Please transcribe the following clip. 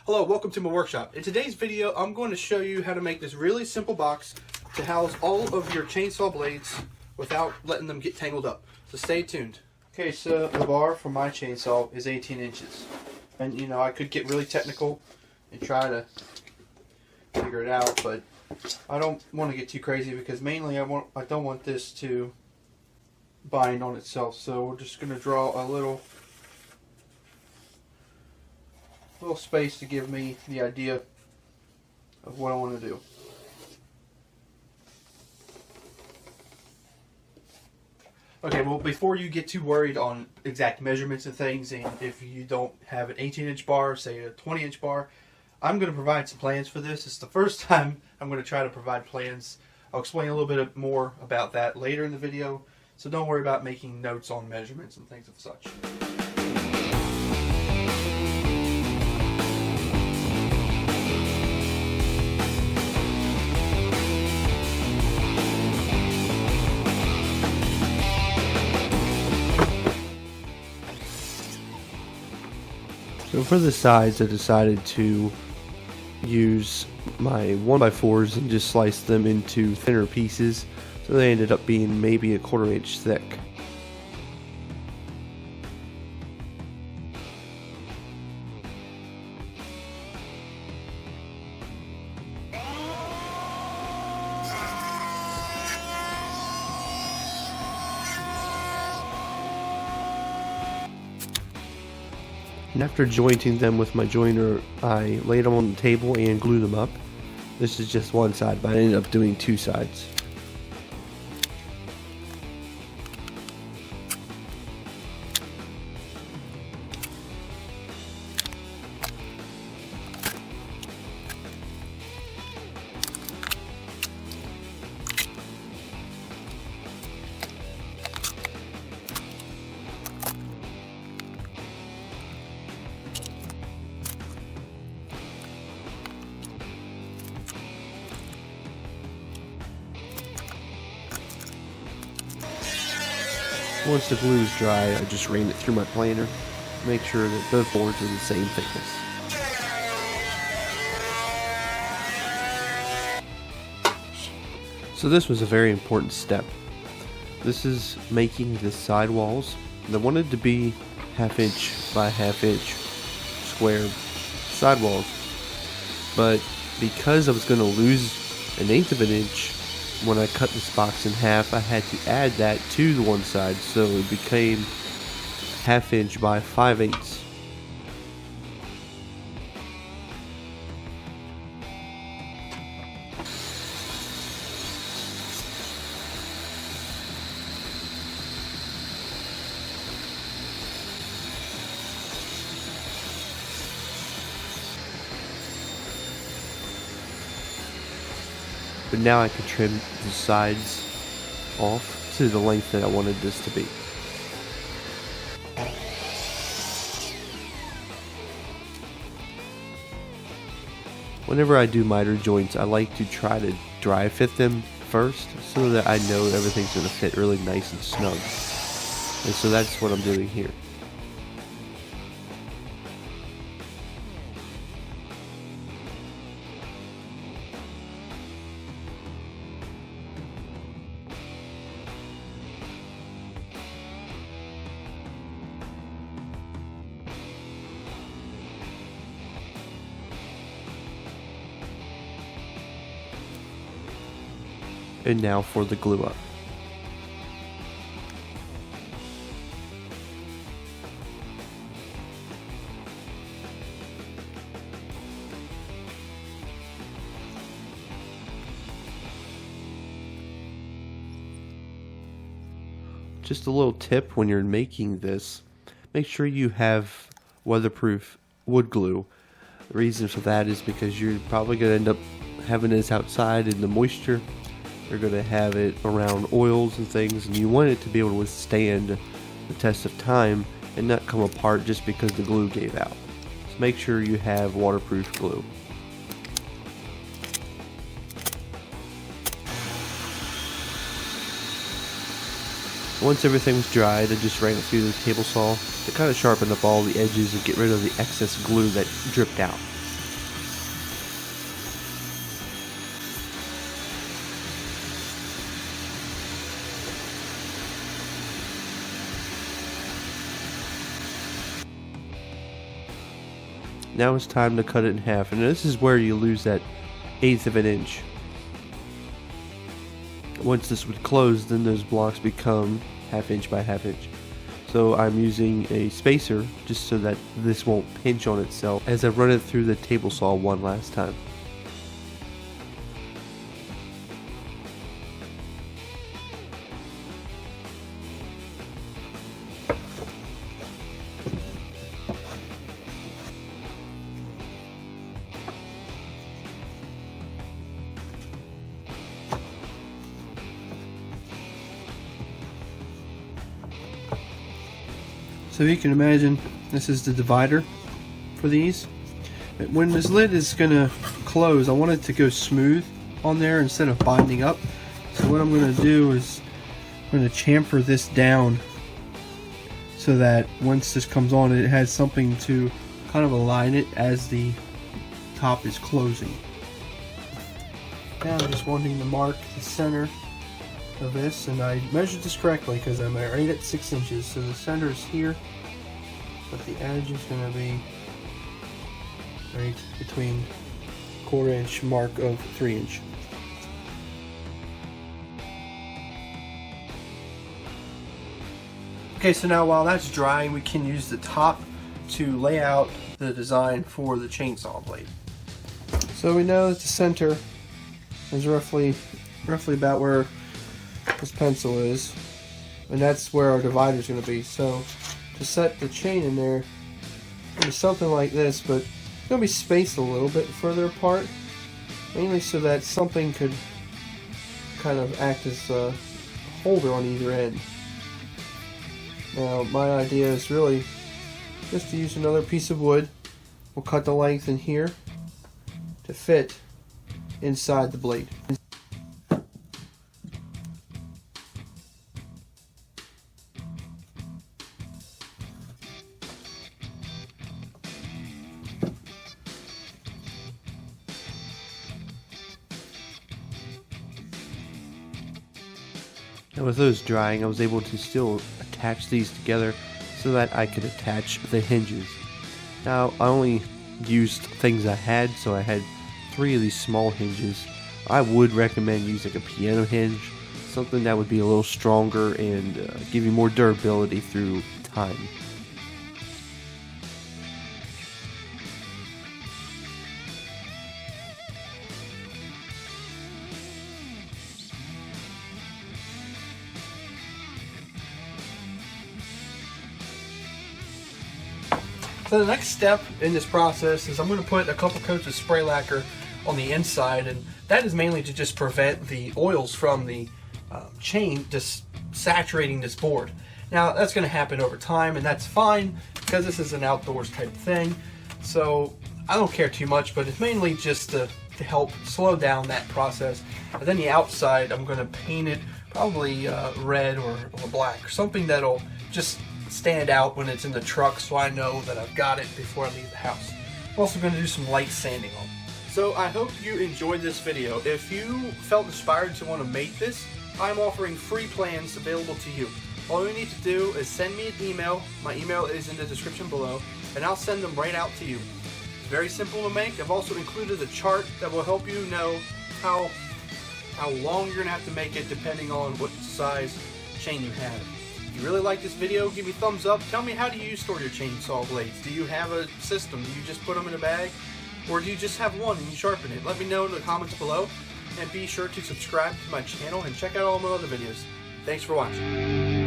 Hello, welcome to my workshop. In today's video, I'm going to show you how to make this really simple box to house all of your chainsaw blades without letting them get tangled up. So stay tuned. Okay, so the bar for my chainsaw is 18 inches. And you know, I could get really technical and try to figure it out, but I don't want to get too crazy because mainly I don't want this to bind on itself. So we're just going to draw a little space to give me the idea of what I want to do. Okay, well, before you get too worried on exact measurements and things, and if you don't have an 18-inch bar, say a 20-inch bar, I'm going to provide some plans for this. It's the first time I'm going to try to provide plans. I'll explain a little bit more about that later in the video, so don't worry about making notes on measurements and things of such. So for the sides, I decided to use my 1x4s and just slice them into thinner pieces, so they ended up being maybe a 1/4 inch thick. And after jointing them with my joiner, I laid them on the table and glued them up. This is just one side, but I ended up doing two sides. Once the glue is dry, I just ran it through my planer to make sure that both boards are the same thickness. So this was a very important step. This is making the side walls. I wanted to be 1/2 inch by 1/2 inch square sidewalls, but because I was going to lose 1/8 of an inch when I cut this box in half, I had to add that to the one side, so it became 1/2 inch by 5/8. But now I can trim the sides off to the length that I wanted this to be. Whenever I do miter joints, I like to try to dry fit them first so that I know everything's going to fit really nice and snug. And so that's what I'm doing here. And now for the glue up. Just a little tip when you're making this, make sure you have weatherproof wood glue. The reason for that is because you're probably going to end up having this outside in the moisture. You're going to have it around oils and things, and you want it to be able to withstand the test of time and not come apart just because the glue gave out. So make sure you have waterproof glue. Once everything was dried, I just ran it through the table saw to kind of sharpen up all the edges and get rid of the excess glue that dripped out. Now it's time to cut it in half, and this is where you lose that 1/8 of an inch. Once this would close, then those blocks become 1/2 inch by 1/2 inch. So I'm using a spacer just so that this won't pinch on itself as I run it through the table saw one last time. So you can imagine this is the divider for these. When this lid is going to close, I want it to go smooth on there instead of binding up. So what I'm going to do is I'm going to chamfer this down so that once this comes on, it has something to kind of align it as the top is closing. Now I'm just wanting to mark the center of this, and I measured this correctly because I'm right at 6 inches, so the center is here, but the edge is going to be right between 1/4 inch mark of 3 inch. Okay, so now while that's drying, we can use the top to lay out the design for the chainsaw blade. So we know that the center is roughly about where this pencil is, and that's where our divider is going to be. So to set the chain in there, it'll be something like this, but it's going to be spaced a little bit further apart, mainly so that something could kind of act as a holder on either end. Now my idea is really just to use another piece of wood. We'll cut the length in here to fit inside the blade. And with those drying, I was able to still attach these together so that I could attach the hinges. Now, I only used things I had, so I had 3 of these small hinges. I would recommend using a piano hinge, something that would be a little stronger and give you more durability through time. So the next step in this process is I'm going to put a couple coats of spray lacquer on the inside, and that is mainly to just prevent the oils from the chain just saturating this board. Now that's going to happen over time, and that's fine because this is an outdoors type thing, so I don't care too much, but it's mainly just to help slow down that process. And then the outside, I'm going to paint it probably red or black, or something that'll just stand out when it's in the truck so I know that I've got it before I leave the house. I'm also going to do some light sanding on it. So I hope you enjoyed this video. If you felt inspired to want to make this, I'm offering free plans available to you. All you need to do is send me an email. My email is in the description below, and I'll send them right out to you. It's very simple to make. I've also included a chart that will help you know how long you're going to have to make it depending on what size chain you have. If you really like this video, give me a thumbs up. Tell me, how do you store your chainsaw blades? Do you have a system? Do you just put them in a bag? Or do you just have one and you sharpen it? Let me know in the comments below. And be sure to subscribe to my channel and check out all my other videos. Thanks for watching.